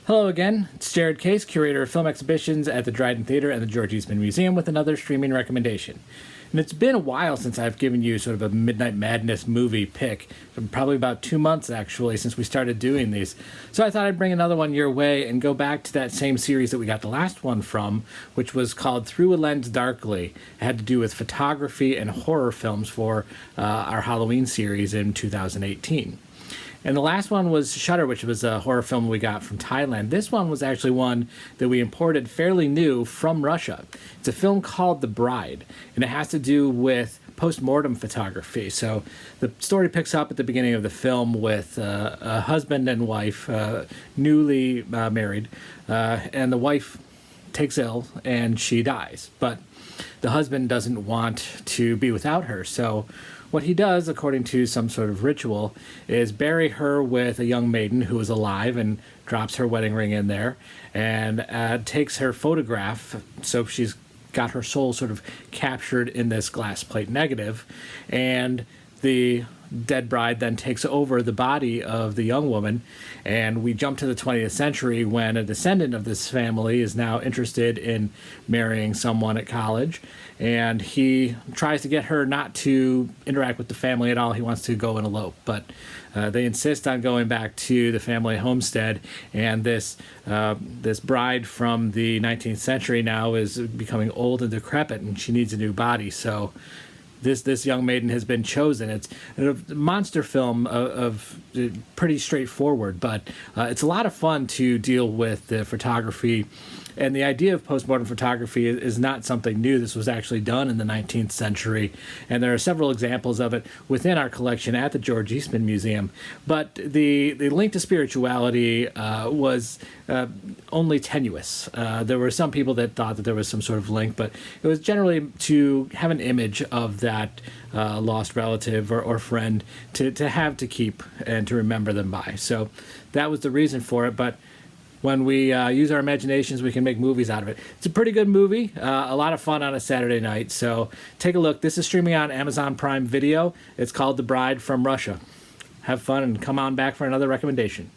Hello again, it's Jared Case, curator of film exhibitions at the Dryden Theater and the George Eastman Museum with another streaming recommendation. And it's been a while since I've given you sort of a Midnight Madness movie pick, probably about 2 months actually since we started doing these. So I thought I'd bring another one your way and go back to that same series that we got the last one from, which was called Through a Lens Darkly. It had to do with photography and horror films for our Halloween series in 2018. And the last one was Shutter, which was a horror film we got from Thailand. This one was actually one that we imported fairly new from Russia. It's a film called The Bride, and it has to do with post-mortem photography. So the story picks up at the beginning of the film with a husband and wife, newly married, and the wife takes ill and she dies. But the husband doesn't want to be without her, so what he does, according to some sort of ritual, is bury her with a young maiden who is alive and drops her wedding ring in there and takes her photograph, so she's got her soul sort of captured in this glass plate negative, and the dead bride then takes over the body of the young woman, and we jump to the 20th century when a descendant of this family is now interested in marrying someone at college, and he tries to get her not to interact with the family at all. He wants to go and elope, but they insist on going back to the family homestead, and this bride from the 19th century now is becoming old and decrepit, and she needs a new body, so this young maiden has been chosen. It's a monster film of pretty straightforward, but it's a lot of fun to deal with the photography. And the idea of postmodern photography is not something new. This was actually done in the 19th century, and there are several examples of it within our collection at the George Eastman Museum. But the link to spirituality was only tenuous. There were some people that thought that there was some sort of link, but it was generally to have an image of that lost relative or friend to have to keep and to remember them by. So that was the reason for it, but when we use our imaginations, we can make movies out of it. It's a pretty good movie, a lot of fun on a Saturday night, so take a look. This is streaming on Amazon Prime Video. It's called The Bride from Russia. Have fun and come on back for another recommendation.